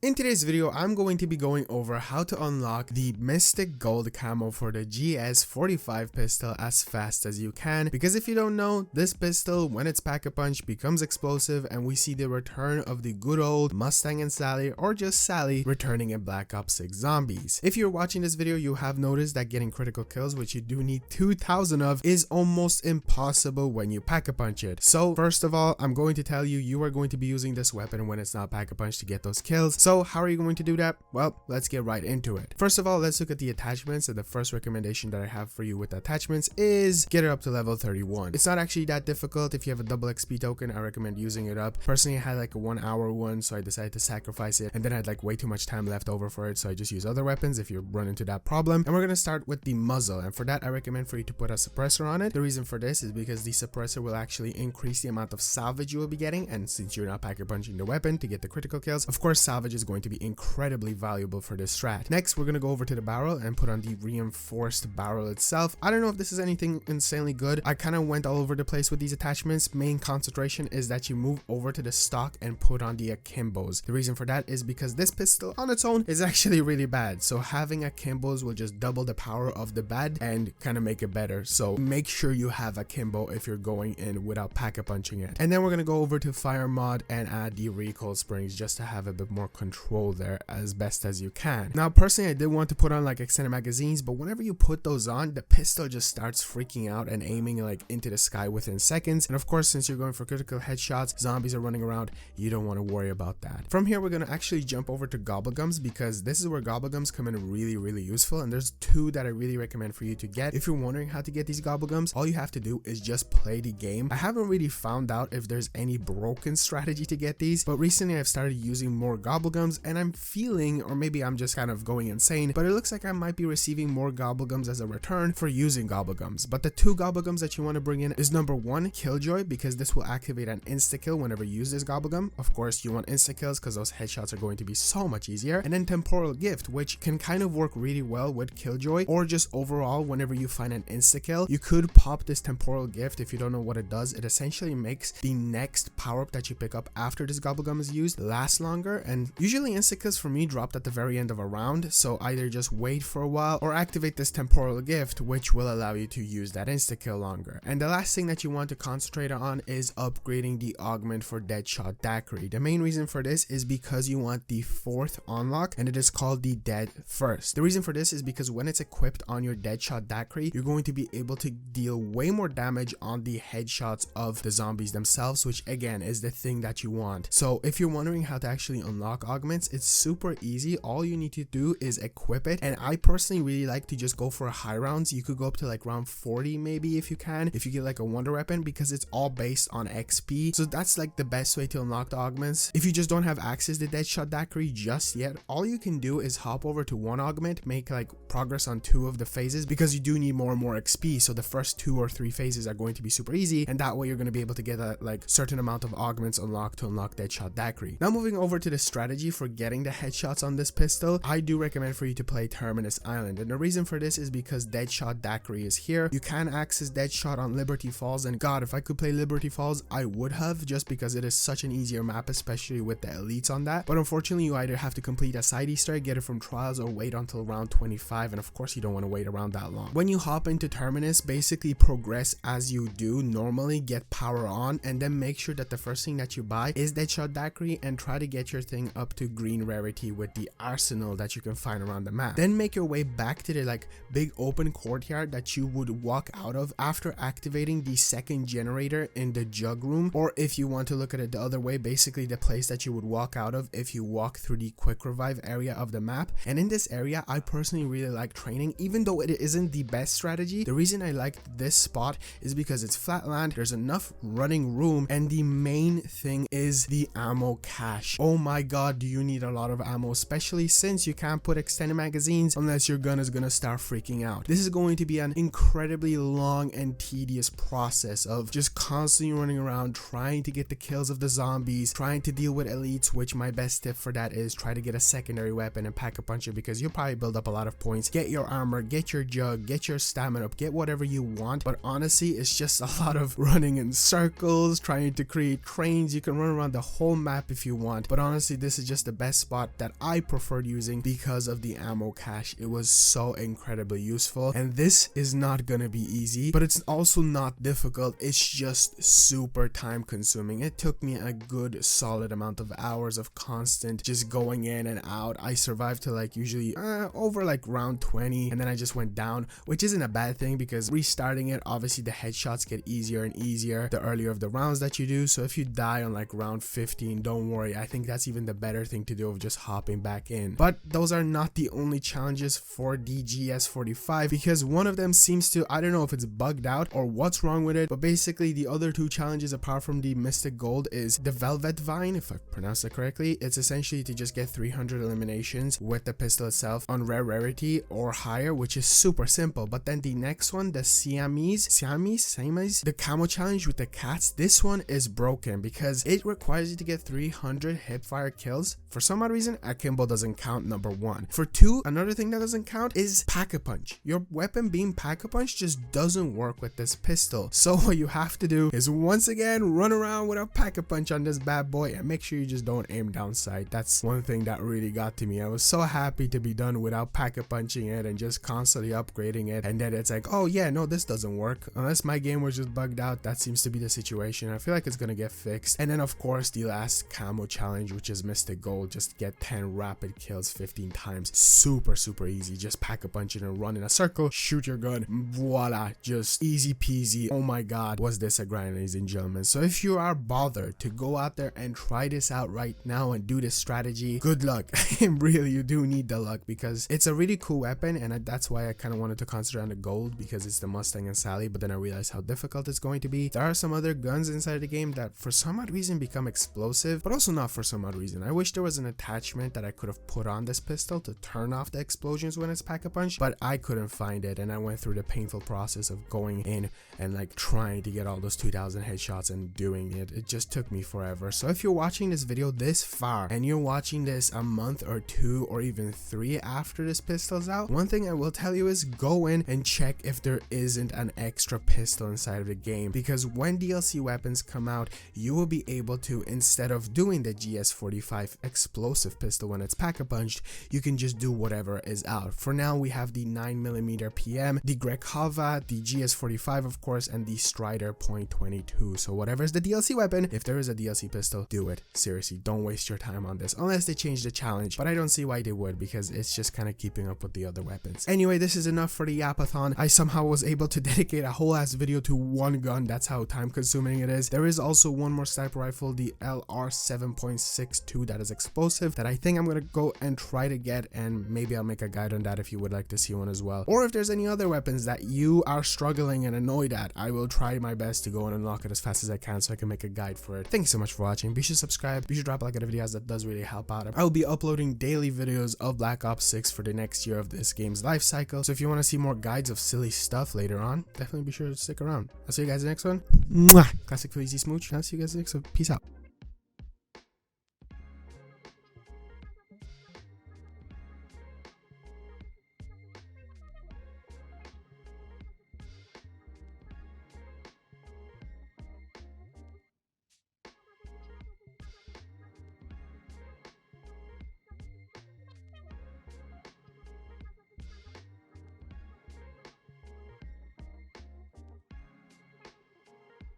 In today's video, I'm going to be going over how to unlock the Mystic Gold camo for the GS45 pistol as fast as you can, because if you don't know, this pistol, when it's pack-a-punch, becomes explosive and we see the return of the good old Mustang and Sally, or just Sally, returning in Black Ops 6 Zombies. If you're watching this video, you have noticed that getting critical kills, which you do need 2,000 of, is almost impossible when you pack-a-punch it. So first of all, I'm going to tell you, you are going to be using this weapon when it's not pack-a-punch to get those kills. So how are you going to do that? Well, let's get right into it. First of all, let's look at the attachments, and the first recommendation that I have for you with attachments is get it up to level 31. It's not actually that difficult. If you have a double XP token, I recommend using it up. Personally, I had like a 1 hour one, so I decided to sacrifice it, and then I had like way too much time left over for it, so I just use other weapons if you run into that problem. And we're going to start with the muzzle, and for that I recommend for you to put a suppressor on it. The reason for this is because the suppressor will actually increase the amount of salvage you will be getting, and since you're not pack-a-punching the weapon to get the critical kills, of course salvage is going to be incredibly valuable for this strat. Next, we're going to go over to the barrel and put on the reinforced barrel itself. I don't know if this is anything insanely good. I kind of went all over the place with these attachments. Main concentration is that you move over to the stock and put on the akimbos. The reason for that is because this pistol on its own is actually really bad, so having akimbos will just double the power of the bad and kind of make it better. So make sure you have akimbo if you're going in without pack-a-punching it. And then we're going to go over to fire mod and add the recoil springs just to have a bit more control there as best as you can. Now personally, I did want to put on like extended magazines, but whenever you put those on, the pistol just starts freaking out and aiming like into the sky within seconds. And of course, since you're going for critical headshots, zombies are running around, you don't want to worry about that. From here, we're going to actually jump over to gobblegums, because this is where gobblegums come in really useful, and there's two that I really recommend for you to get. If you're wondering how to get these gobblegums, all you have to do is just play the game. I haven't really found out if there's any broken strategy to get these, but recently I've started using more gobblegums, and I'm feeling, or maybe I'm just kind of going insane, but it looks like I might be receiving more gobblegums as a return for using gobblegums. But the two gobblegums that you want to bring in is number one, Killjoy, because this will activate an insta kill whenever you use this gobblegum. Of course, you want insta kills because those headshots are going to be so much easier. And then Temporal Gift, which can kind of work really well with Killjoy, or just overall whenever you find an insta kill, you could pop this Temporal Gift. If you don't know what it does, it essentially makes the next power up that you pick up after this gobblegum is used last longer. And usually insta kills for me dropped at the very end of a round, so either just wait for a while or activate this Temporal Gift, which will allow you to use that insta kill longer. And the last thing that you want to concentrate on is upgrading the augment for Deadshot Daiquiri. The main reason for this is because you want the fourth unlock, and it is called the Dead First. The reason for this is because when it's equipped on your Deadshot Daiquiri, you're going to be able to deal way more damage on the headshots of the zombies themselves, which again is the thing that you want. So if you're wondering how to actually unlock augments, it's super easy. All you need to do is equip it, and I personally really like to just go for high rounds. You could go up to like round 40 maybe if you can, if you get like a wonder weapon, because it's all based on XP. So that's like the best way to unlock the augments. If you just don't have access to Deadshot Daiquiri just yet, all you can do is hop over to one augment, make like progress on 2 of the phases, because you do need more and more XP. So the first 2 or 3 phases are going to be super easy, and that way you're going to be able to get a like certain amount of augments unlocked to unlock Deadshot Daiquiri. Now moving over to the strategy for getting the headshots on this pistol, I do recommend for you to play Terminus Island, and the reason for this is because Deadshot Daiquiri is here. You can access Deadshot on Liberty Falls, and god, if I could play Liberty Falls I would have, just because it is such an easier map, especially with the elites on that. But unfortunately, you either have to complete a side Easter egg, get it from trials, or wait until round 25, and of course you don't want to wait around that long. When you hop into Terminus, basically progress as you do normally, get power on, and then make sure that the first thing that you buy is Deadshot Daiquiri, and try to get your thing up to green rarity with the arsenal that you can find around the map. Then make your way back to the like big open courtyard that you would walk out of after activating the second generator in the jug room, or if you want to look at it the other way, basically the place that you would walk out of if you walk through the quick revive area of the map. And in this area, I personally really like training, even though it isn't the best strategy. The reason I like this spot is because it's flat land, there's enough running room, and the main thing is the ammo cache. Oh my god, do you need a lot of ammo, especially since you can't put extended magazines unless your gun is gonna start freaking out. This is going to be an incredibly long and tedious process of just constantly running around trying to get the kills of the zombies, trying to deal with elites, which my best tip for that is try to get a secondary weapon and pack-a-punch it, because you'll probably build up a lot of points, get your armor, get your jug, get your stamina up, get whatever you want. But honestly, it's just a lot of running in circles, trying to create trains. You can run around the whole map if you want, but honestly, this is just the best spot that I preferred using because of the ammo cache. It was so incredibly useful, and this is not gonna be easy, but it's also not difficult. It's just super time consuming. It took me a good solid amount of hours of constant just going in and out. I survived to like usually over like round 20, and then I just went down, which isn't a bad thing because restarting it, obviously the headshots get easier and easier the earlier of the rounds that you do. So if you die on like round 15, don't worry, I think that's even the better thing to do of just hopping back in. But those are not the only challenges for the GS45, because one of them seems to, I don't know if it's bugged out or what's wrong with it, but basically the other two challenges apart from the Mystic Gold is the Velvet Vine, if I pronounced it correctly. It's essentially to just get 300 eliminations with the pistol itself on rare rarity or higher, which is super simple. But then the next one, the Siamese, the camo challenge with the cats, this one is broken because it requires you to get 300 hipfire kills. For some odd reason, akimbo doesn't count, number one. For two, another thing that doesn't count is pack-a-punch. Your weapon being pack-a-punch just doesn't work with this pistol. So what you have to do is once again run around with a pack-a-punch on this bad boy, and make sure you just don't aim down sight. That's one thing that really got to me. I was so happy to be done without pack-a-punching it and just constantly upgrading it, and then it's like, oh yeah, no, this doesn't work. Unless my game was just bugged out, that seems to be the situation. I feel like it's gonna get fixed. And then of course the last camo challenge, which is Mystic Gold, just get 10 rapid kills 15 times. Super easy. Just pack-a-punch it and run in a circle, shoot your gun, voila, just easy peasy. Oh my god, was this a grind, ladies and gentlemen. So if you are bothered to go out there and try this out right now and do this strategy, good luck. Really, you do need the luck because it's a really cool weapon, and that's why I kind of wanted to concentrate on the gold, because it's the Mustang and Sally. But then I realized how difficult it's going to be. There are some other guns inside the game that for some odd reason become explosive, but also not for some odd reason. I wish there was an attachment that I could have put on this pistol to turn off the explosions when it's pack-a-punch, but I couldn't find it, and I went through the painful process of going in and like trying to get all those 2000 headshots and doing it. It just took me forever. So if you're watching this video this far and you're watching this a month or two or even 3 after this pistol's out, one thing I will tell you is go in and check if there isn't an extra pistol inside of the game, because when DLC weapons come out, you will be able to, instead of doing the GS45 explosive pistol when it's pack-a-punched, you can just do whatever is out. For now, we have the 9mm PM, the Grekova, the GS45 of course, and the Strider .22. So whatever is the DLC weapon, if there is a DLC pistol, do it. Seriously, don't waste your time on this unless they change the challenge, but I don't see why they would, because it's just kind of keeping up with the other weapons. Anyway, this is enough for the Yapathon. I somehow was able to dedicate a whole ass video to one gun. That's how time consuming it is. There is also one more sniper rifle, the LR 7.62, that is explosive, that I think I'm gonna go and try to get, and maybe I'll make a guide on that if you would like to see one as well. Or if there's any other weapons that you are struggling and annoyed at, I will try my best to go and unlock it as fast as I can so I can make a guide for it. Thank you so much for watching. Be sure to subscribe, be sure to drop a like on the video, as that does really help out. I will be uploading daily videos of Black Ops 6 for the next year of this game's life cycle, so if you want to see more guides of silly stuff later on, definitely be sure to stick around. I'll see you guys in the next one. Mwah! Classic Fleazy Smooch. I'll see you guys next one. Peace out.